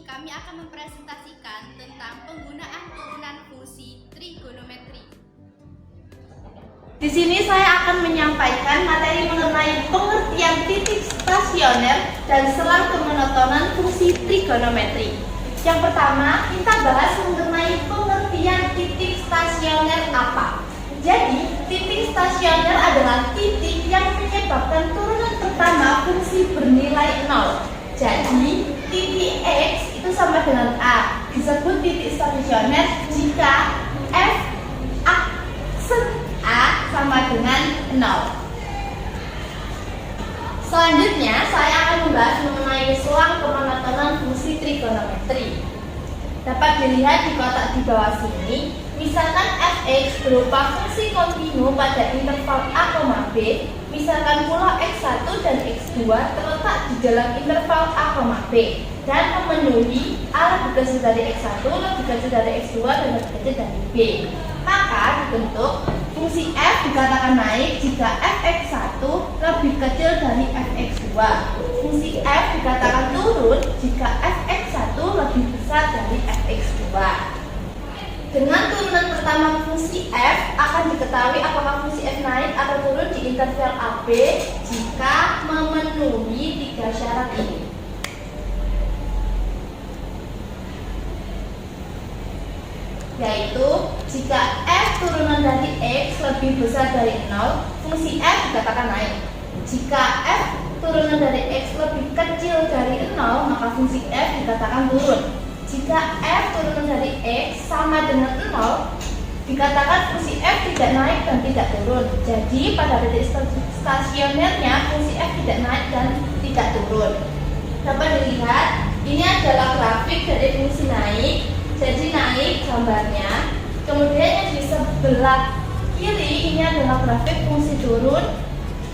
kami akan mempresentasikan tentang penggunaan turunan fungsi trigonometri. Di sini saya akan menyampaikan materi mengenai pengertian titik stasioner dan selang kemonotonan fungsi trigonometri. Yang pertama, kita bahas mengenai pengertian titik stasioner apa. Jadi, titik stasioner adalah titik yang menyebabkan turunan pertama fungsi bernilai 0. Jadi, titik X itu sama dengan A. Disebut titik stasioner jika f aksen A sama dengan 0. Selanjutnya, saya akan membahas mengenai selang kemonotonan fungsi trigonometri. Dapat dilihat di kotak di bawah sini, misalkan fx berupa fungsi kontinu pada interval a, b, misalkan pula x1 dan x2 terletak di dalam interval a, b, dan memenuhi a lebih kecil dari x1, lebih kecil dari x2, dan lebih kecil dari b. Maka dibentuk fungsi f dikatakan naik jika fx1 lebih kecil dari fx2. Fungsi f dikatakan turun jika fx1 lebih besar dari fx2. Dengan turunan pertama fungsi f akan diketahui apakah fungsi f naik atau turun di interval AB jika memenuhi 3 syarat ini. Yaitu jika f turunan dari x lebih besar dari 0, fungsi f dikatakan naik. Jika f turunan dari x lebih kecil dari 0, maka fungsi f dikatakan turun. Jika f turunan dari x sama dengan 0, dikatakan fungsi f tidak naik dan tidak turun. Jadi pada titik stasionernya fungsi f tidak naik dan tidak turun. Dapat dilihat, ini adalah grafik dari fungsi naik. Jadi naik gambarnya, kemudian yang di sebelah kiri ini adalah grafik fungsi turun.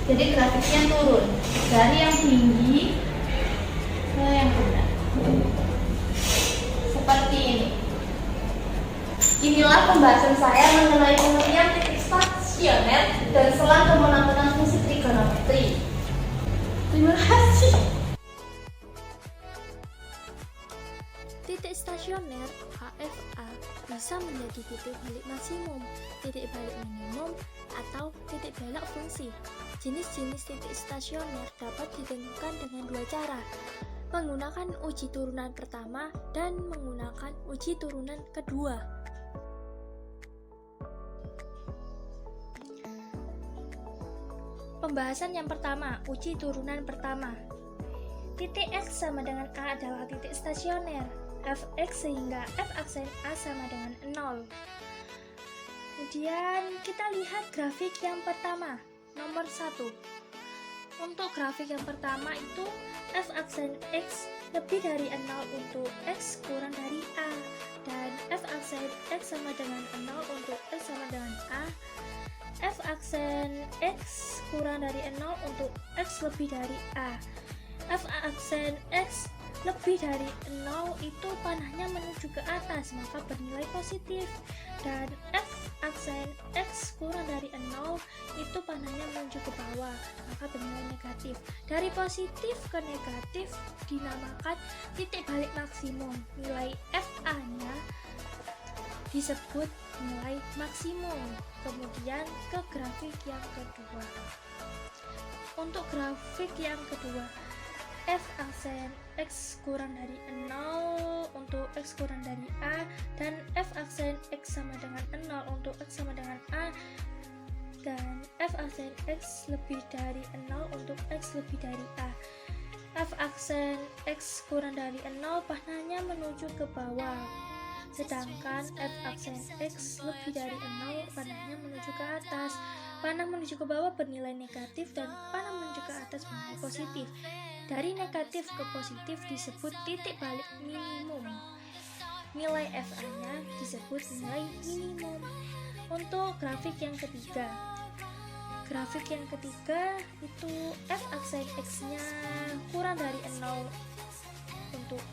Jadi grafiknya turun dari yang tinggi ke yang rendah, seperti ini. Inilah pembahasan saya mengenai pengertian titik stasioner dan selang kemonotonan fungsi trigonometri. Terima kasih. Titik stasioner AFA bisa menjadi titik balik maksimum, titik balik minimum, atau titik balik fungsi. Jenis-jenis titik stasioner dapat ditentukan dengan 2 cara, menggunakan uji turunan pertama dan menggunakan uji turunan kedua. Pembahasan yang pertama, uji turunan pertama. Titik X sama dengan A adalah titik stasioner. Fx sehingga f aksen A sama dengan 0. Kemudian kita lihat grafik yang pertama, nomor 1. Untuk grafik yang pertama itu f aksen X lebih dari 0 untuk X kurang dari A, dan f aksen X sama dengan 0 untuk X sama dengan A. F aksen X kurang dari 0 untuk X lebih dari A. F aksen X lebih dari 0 itu panahnya menuju ke atas, maka bernilai positif. Dan F aksen X kurang dari 0 itu panahnya menuju ke bawah, maka bernilai negatif. Dari positif ke negatif dinamakan titik balik maksimum. Nilai FA nya disebut nilai maksimum. Kemudian ke grafik yang kedua. Untuk grafik yang kedua, f aksen X kurang dari 0 untuk X kurang dari A, dan f aksen X sama dengan 0 untuk X sama dengan A, dan f aksen X lebih dari 0 untuk X lebih dari A. F aksen X kurang dari 0 panahnya menuju ke bawah, sedangkan f aksen X lebih dari 0 panahnya menuju ke atas. Panah menuju ke bawah bernilai negatif dan panah menuju ke atas bernilai positif. Dari negatif ke positif disebut titik balik minimum. Nilai FA-nya disebut nilai minimum. Untuk grafik yang ketiga. Grafik yang ketiga itu f aksen X-nya kurang dari 0 untuk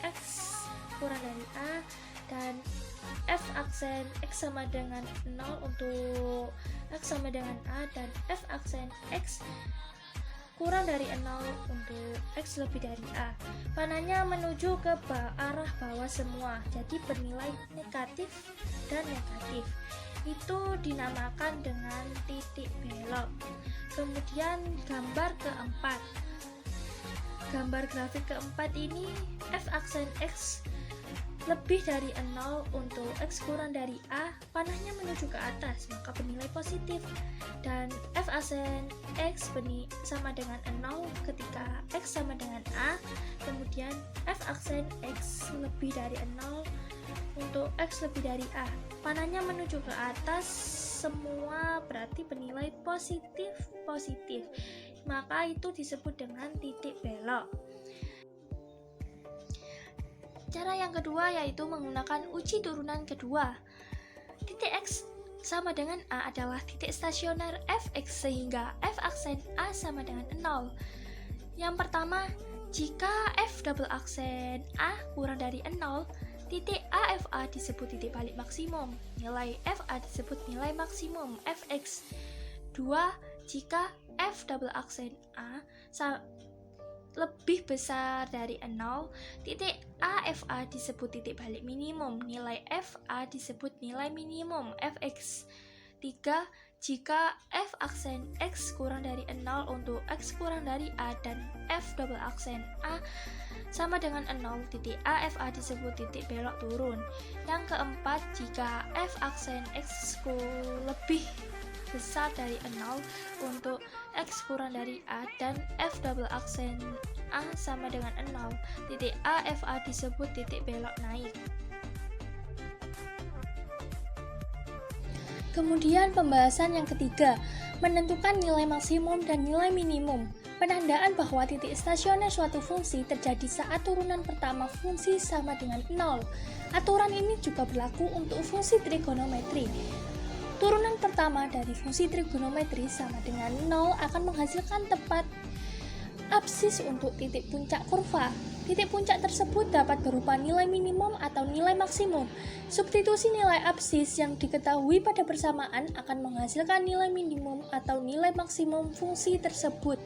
X kurang dari A, dan f aksen X sama dengan 0 untuk X sama dengan A, dan f aksen X kurang dari 0 untuk X lebih dari A. Panahnya menuju ke arah bawah semua, jadi bernilai negatif dan negatif. Itu dinamakan dengan titik belok. Kemudian gambar keempat. Gambar grafik keempat ini F aksen X lebih dari 0 untuk X kurang dari A, panahnya menuju ke atas, maka bernilai positif. Dan F aksen X sama dengan 0 ketika X sama dengan A. Kemudian F aksen X lebih dari 0 untuk X lebih dari A, panahnya menuju ke atas semua, berarti bernilai positif, maka itu disebut dengan titik belok. Cara yang kedua yaitu menggunakan uji turunan kedua. Titik X sama dengan A adalah titik stasioner Fx, sehingga F aksen A sama dengan 0. Yang pertama, jika F double aksen A kurang dari 0, titik AFA disebut titik balik maksimum. Nilai FA disebut nilai maksimum Fx. 2. Jika F double aksen A lebih besar dari 0, titik AFA disebut titik balik minimum. Nilai FA disebut nilai minimum Fx. 3. Jika F aksen X kurang dari 0 untuk X kurang dari A dan F double aksen A sama dengan 0, titik AFA disebut titik belok turun. Yang keempat, jika F aksen X lebih besar dari 0 untuk X kurang dari A dan F double aksen A sama dengan 0, titik AFA disebut titik belok naik. Kemudian pembahasan yang ketiga, menentukan nilai maksimum dan nilai minimum. Penandaan bahwa titik stasioner suatu fungsi terjadi saat turunan pertama fungsi sama dengan 0. Aturan ini juga berlaku untuk fungsi trigonometri. Turunan pertama dari fungsi trigonometri sama dengan 0 akan menghasilkan tepat absis untuk titik puncak kurva. Titik puncak tersebut dapat berupa nilai minimum atau nilai maksimum. Substitusi nilai absis yang diketahui pada bersamaan akan menghasilkan nilai minimum atau nilai maksimum fungsi tersebut.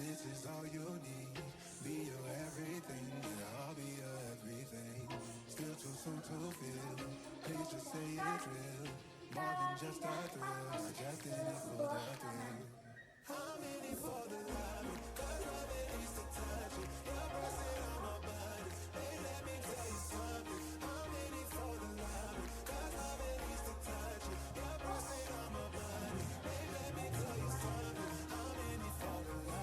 This is all you need. Be your everything, and I'll be your everything. Still too soon to feel. Please just say it's real. More than just a thrill. I just in it for the thrill. I'm in it for the love, 'cause love it is to touch it. You're pressing on my body. Hey, let me tell you something. I'm in it for the love, 'cause love it is to touch it. You're pressing on my body. Hey, let me tell you something. I'm in it for the love.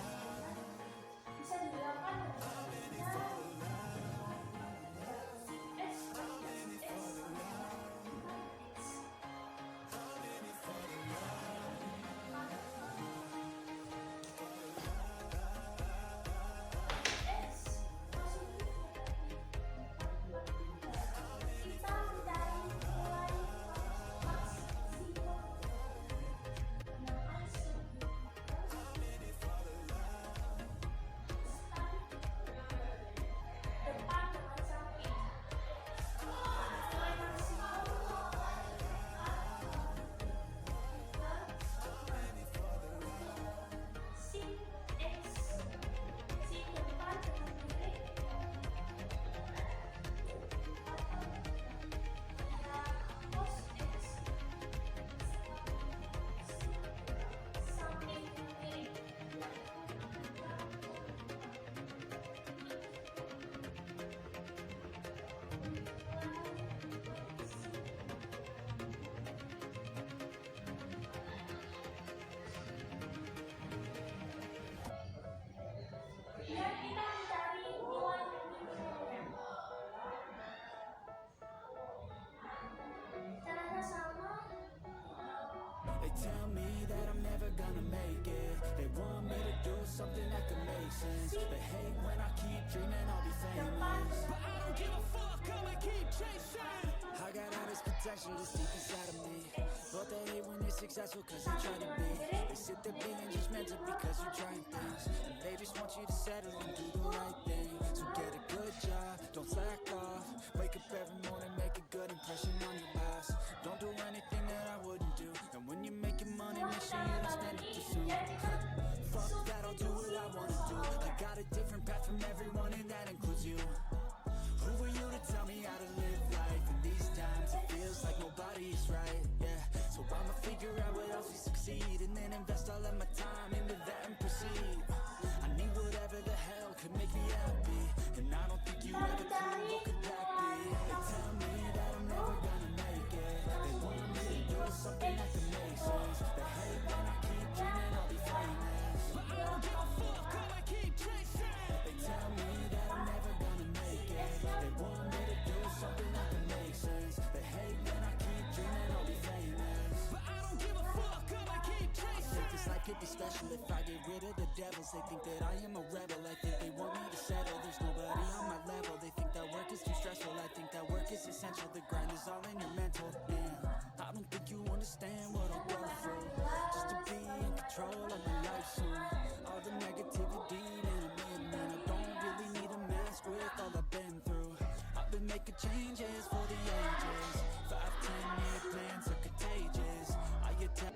They tell me that I'm never gonna make it. They want me to do something that could make sense. They hate when I keep dreaming I'll be famous, but I don't give a fuck, I'ma keep chasing. I got all this potential that's deep inside of me, but they hate when you're successful cause they try to be. They sit there being judgmental because you're trying things, and they just want you to settle and do the right thing. So get a good job, don't slack off. Wake up every morning, make a good impression on your boss. Don't do anything that I wouldn't do, and when you're making money, make sure you don't spend it too soon. Fuck that, I'll do what I wanna do. I got a different path from everyone and that includes you. Who are you to tell me how to live life? In these times it feels like nobody is right, yeah. So I'ma figure out what else we succeed, and then invest all of my time into that and proceed. I need whatever the hell could make me happy, and I don't think you ever could. What could that be? They tell me that I'm never gonna make it. They want me to do something that can make sense. They hate when I keep dreaming I'll be famous, but I don't give a fuck, I'ma keep chasing. They tell me that I'm never gonna make it. They want me to do something that can make sense. They hate when I keep dreaming I'll be famous, but I don't give a fuck, I'ma keep chasing. I think this life could be special if I get rid of the devils. They think that I am a rebel, I think they want me to settle. There's nobody on my level. They think that work is too stressful, I think that work is essential. The grind is all in your mental, yeah. I don't think you understand what I'll go through just to be in control of my life soon. All the negativity that I'm in, and I don't really need a mask with all I've been through. I've been making changes for the ages. 5-10 year plans are contagious. I attack.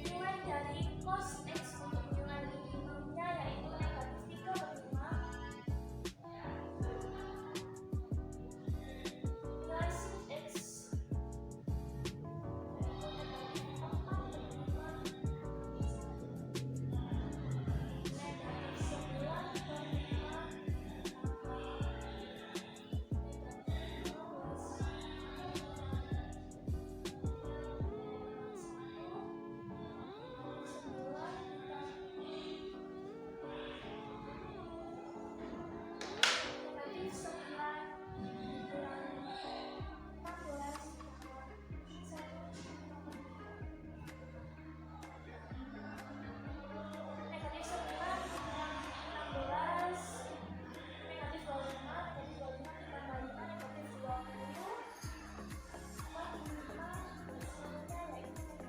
Nilai dari cos X untuk nilai minimumnya yaitu negatif 3/5. Nilai sin X yaitu negatif 4/5. Negatif 9/5 sampai negatif 12.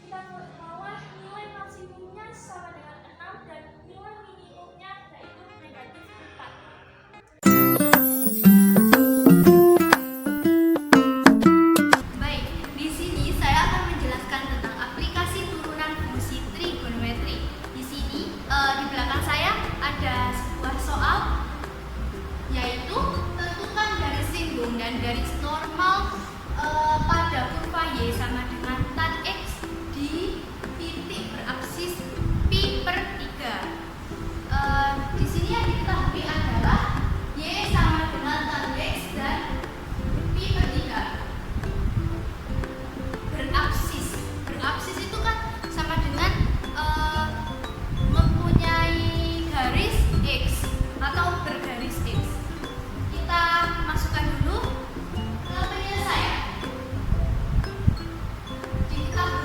Kita bawah nilai maksimumnya sama dengan 6 dan nilai minimumnya yaitu negatif 4. Baik, di sini saya akan menjelaskan tentang aplikasi turunan fungsi trigonometri. Di sini di belakang saya ada sebuah soal, yaitu tentukan garis singgung dan garis normal pada kurva y sama dengan tan x di titik beraksis pi/3. Di sini yang diketahui adalah y sama dengan tan x dan pi/3. Beraksis itu kan sama dengan mempunyai garis x atau bergaris x. Kita masukkan dulu ke penyelesaian. Kita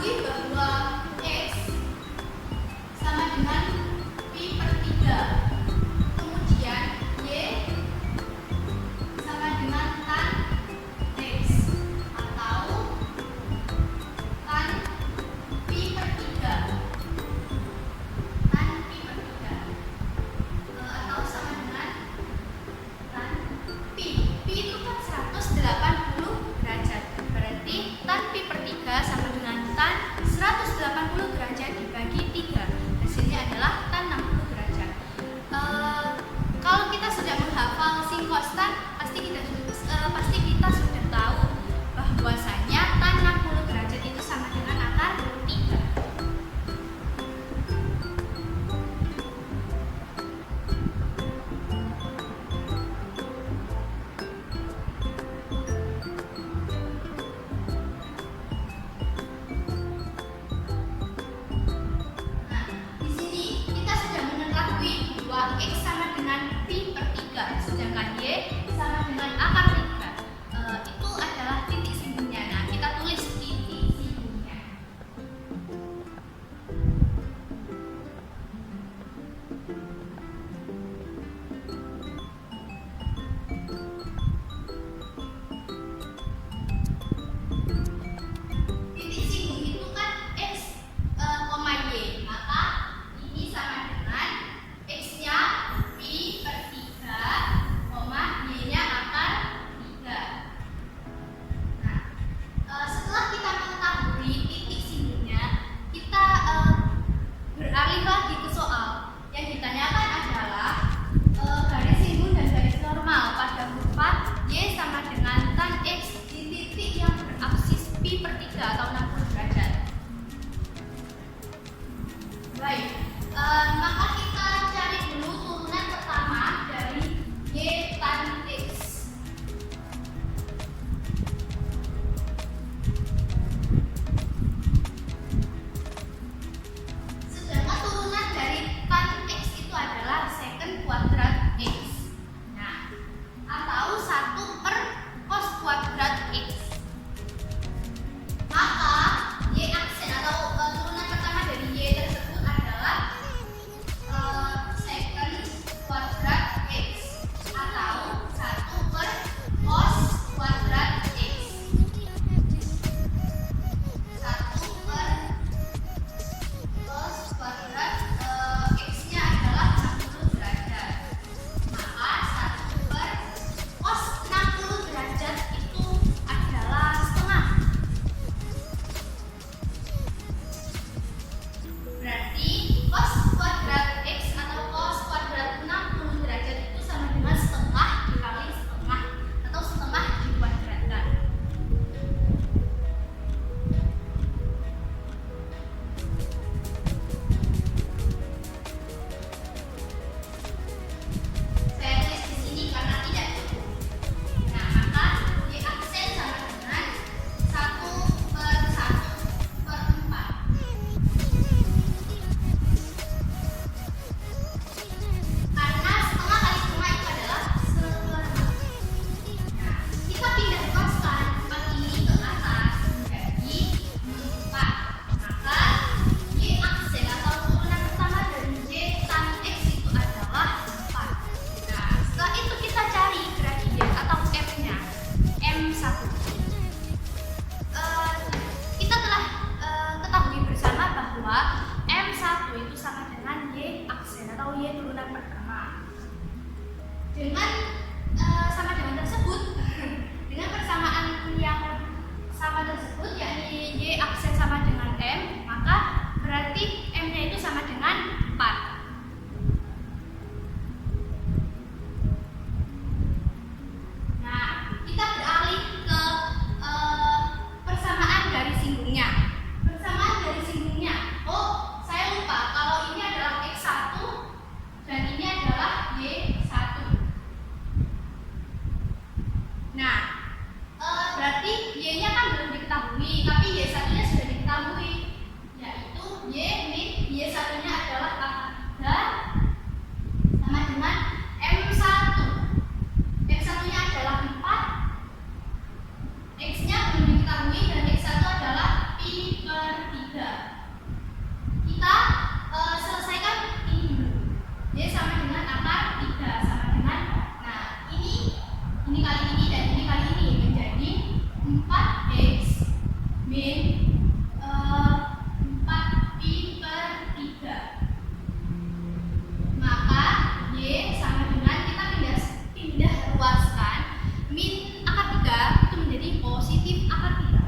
X sama dengan pi per 3, sedangkan Y sama dengan akar 3. Itu adalah titik singgunnya. Nah, kita tulis titik singgunnya. Titik singgung itu kan X, Y, maka ini sama dengan X-nya pi per 3, Y-nya akar 3. Nah, setelah kita mengetahui titik singgunnya, kita beralih lagi ke soal. Yang ditanyakan adalah garis singgung dan garis normal pada huruf 4, Y sama dengan tan X di titik yang beraksis pi per 3 atau 60 derajat. Baik, maka kita cari dulu turunan pertama dari Y tan X. Sedangkan turunan dari tan X itu adalah secant kuadrat X. Nah, atau 1 per cos kuadrat X. Maka Y aksen atau turunan pertama dari Y tersebut adalah secant kuadrat X atau 1 per cos kuadrat X. 1 per cos kuadrat X-nya adalah 60 derajat. Maka 1 per cos 60 derajat itu adalah setengah. Berarti cos kuadrat X atau cos kuadrat 60 derajat itu sama dengan setengah dikali setengah atau setengah dikuadratkan. Saya tulis di sini karena tidak cukup. Nah, maka Y aksen sama dengan 1 per 1 per 4. Karena setengah kali setengah itu adalah seperempat. Nah, kita pindah ruaskan 4 ini ke atas menjadi 4. Maka Y aksen atau turunan pertama dari Y tan X itu adalah 4. Nah, setelah itu kita cari gradien atau M-nya, M1. Kita telah ketahui bersama bahwa M1 itu sama dengan Y aksen atau Y turunan pertama. Dengan sama dengan tersebut, dengan persamaan yang sama tersebut, yakni Y aksen sama dengan M, maka berarti M-nya itu sama dengan 4. Nah, kita beralih ke persamaan garis singgungnya. Persamaan garis singgungnya. Oh, saya lupa kalau ini adalah X1 dan ini adalah Y1. Nah, berarti Y-nya kan belum diketahui, tapi Y1-nya sudah diketahui, yaitu Y min Y1-nya adalah akar 3 sama dengan M1. X1-nya adalah 4, X-nya belum diketahui, dan X1 adalah pi per 3. Kita selesaikan ini dulu. Y sama dengan akar 3 sama dengan, nah ini kali ini dan ini kali ini menjadi 4X min 4 pi per 3. Maka Y sama dengan, kita pindah ruaskan, min akar 3 itu menjadi positif akar 3.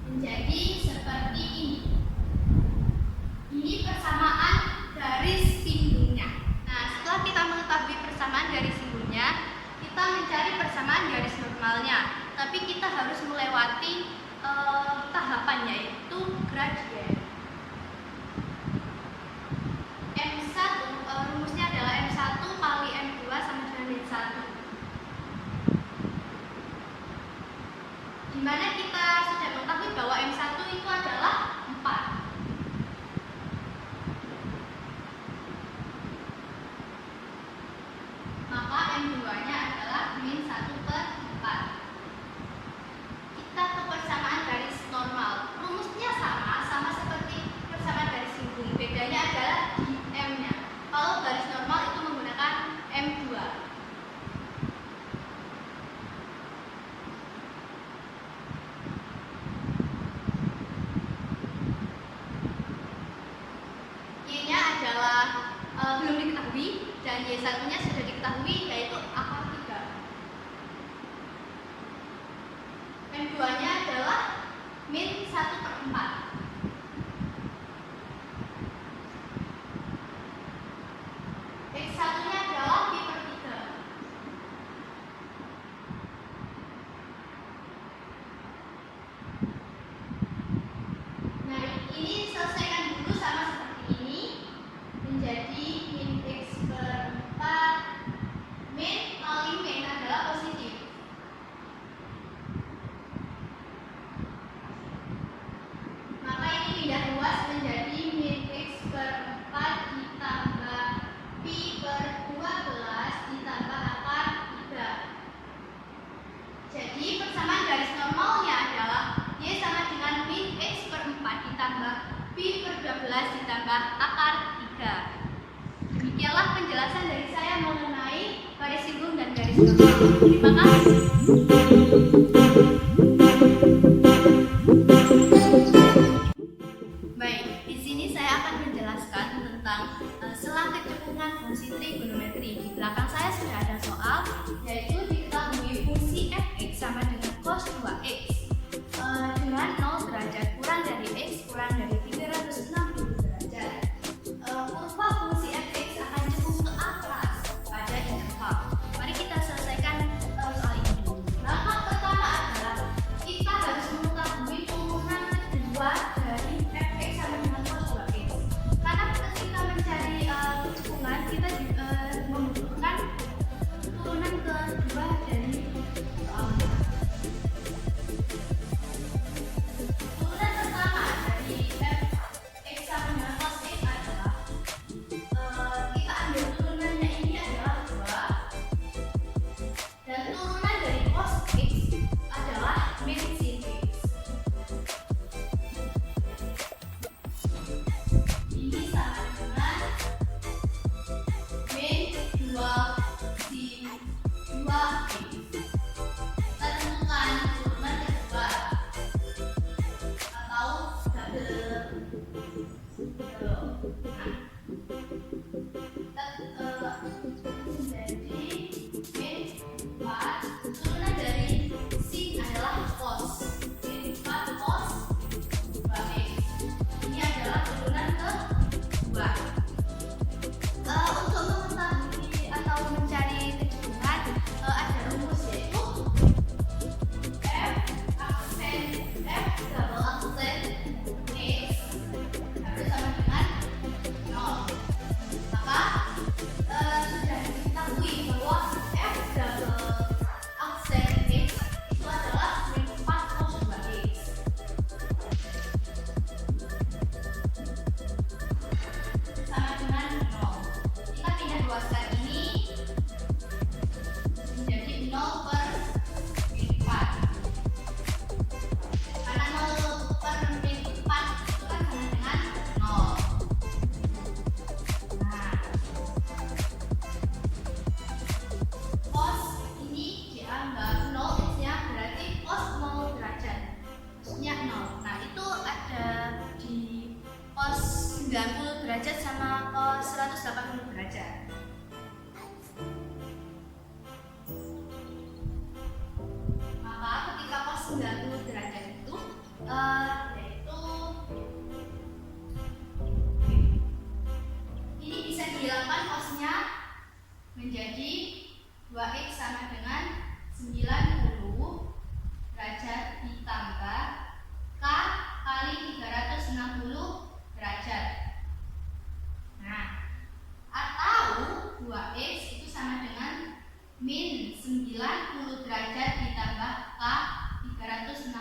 Menjadi seperti ini. Ini persamaan garis singgungnya. Nah, setelah kita mengetahui persamaan garis singgungnya, kita mencari persamaan garis normalnya. Tapi kita harus melewati tahapan, yaitu gradien. M1, rumusnya adalah M1 kali M2 sama dengan N1. di mana kita sudah mengetahui bahwa M1 itu adalah 4. Maka M2-nya adalah min 1/4. Kita ke persamaan garis normal. Rumusnya sama seperti persamaan garis singgung. Bedanya adalah di M-nya. Kalau garis normal itu menggunakan M2. Y-nya adalah belum diketahui dan Y1-nya sudah diketahui, yaitu akar 3. M2-nya adalah min 1/4. X1-nya adalah pi/3. Nah, ini selesaikan dulu sama seperti ini. Menjadi min x/4 min kali min adalah positif. Maka ini pindah luas menjadi min x/4 ditambah pi/12 ditambah akar 3. Jadi persamaan garis normalnya adalah Y sama dengan min x/4 ditambah pi/12 ditambah akar 3. Demikianlah penjelasan dari saya mengenai garis singgung dan garis normal. Terima kasih. Baik, di sini saya akan menjelaskan tentang selang kecekungan fungsi trigonometri. Di belakang saya sudah ada soal, yaitu diketahui fungsi fx sama dengan cos 2x dengan 0 derajat kurang dari x kurang dari 360 derajat. Kurva fungsi fx akan cekung ke atas pada interval. Mari kita selesaikan soal ini dulu. Langkah pertama adalah kita harus mengetahui turunan kedua dari fx sama dengan cos 2x. Karena ketika mencari cekungan, kita membutuhkan turunan kedua dari soal. Turunan pertama dari fx sama dengan cos x adalah kita ambil turunannya ini adalah 2, dan turunan dari cos x adalah min sin x. Ini sama dengan min 2 sin 2x. Kita tentukan turunan kedua atau double. Jadi min 4 turunan dari sin adalah cos. Min 4 cos 2x. Ini adalah turunan kedua. Untuk mengetahui atau mencari kecekungan ada rumus, yaitu f aksen f double aksen x harus sama dengan 0. Maka sudah diketahui bahwa f double aksen x itu adalah min 4 cos 2x. Sama dengan 0. Kita pindah luaskan ini menjadi 0 per min 4. Karena 0 per min 4 itu kan sama dengan 0. Nah, cos ini dianggap 0 x-nya berarti cos 0 derajat. Cosnya 0. Nah, itu ada di cos 90 derajat sama cos 180 derajat. Maka ketika cos 90 derajat itu yaitu ini bisa dihilangkan cosnya menjadi 2x sama dengan 90 derajat ditambah K kali 360 derajat. Nah, atau 2x itu sama dengan min 90 derajat ditambah K 360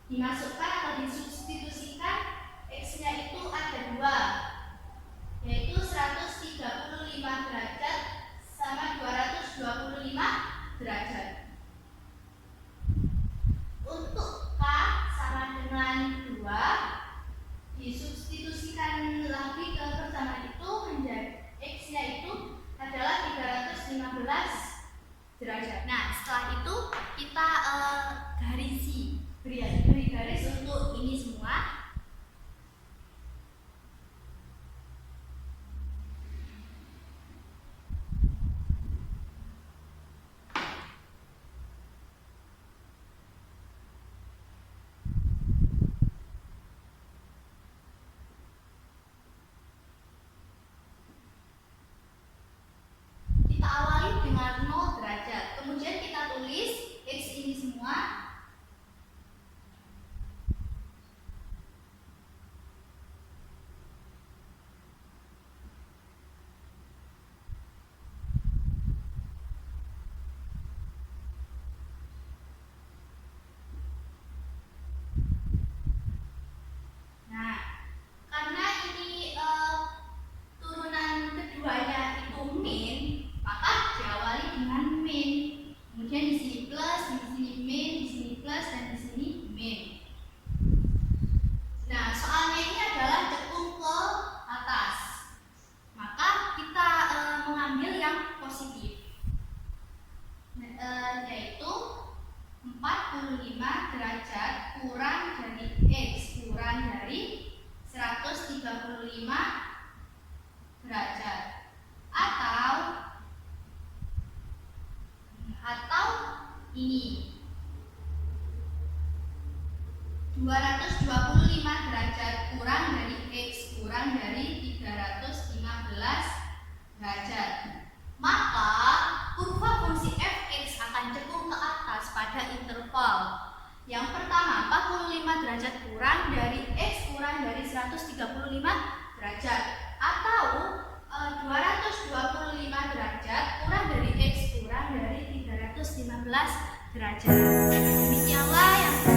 dimasukkan atau disubstitusikan X-nya itu ada 2, yaitu 135 derajat sama 225 derajat. Untuk K sama dengan 2, disubstitusikan lagi ke persamaan itu menjadi X-nya itu adalah 315 derajat. Nah, setelah itu kita beri garis untuk ini semua. Kita awali dengan 0 derajat, kemudian kita tulis X ini semua. Nah, karena ini turunan keduanya itu min, maka diawali dengan min. Kemudian di sini plus, di sini min, di sini plus, dan di sini min. Nah, soalnya ini adalah cekung ke atas, maka kita mengambil yang positif, yaitu 45 derajat kurang dari X kurang dari 135 derajat, atau ini 225 derajat kurang dari X kurang dari 315 derajat. Maka kurva fungsi fx akan cekung ke atas pada interval yang pertama, 45 derajat kurang dari X kurang dari 135 derajat, atau 225 derajat kurang dari X kurang dari 315 derajat. Demikianlah yang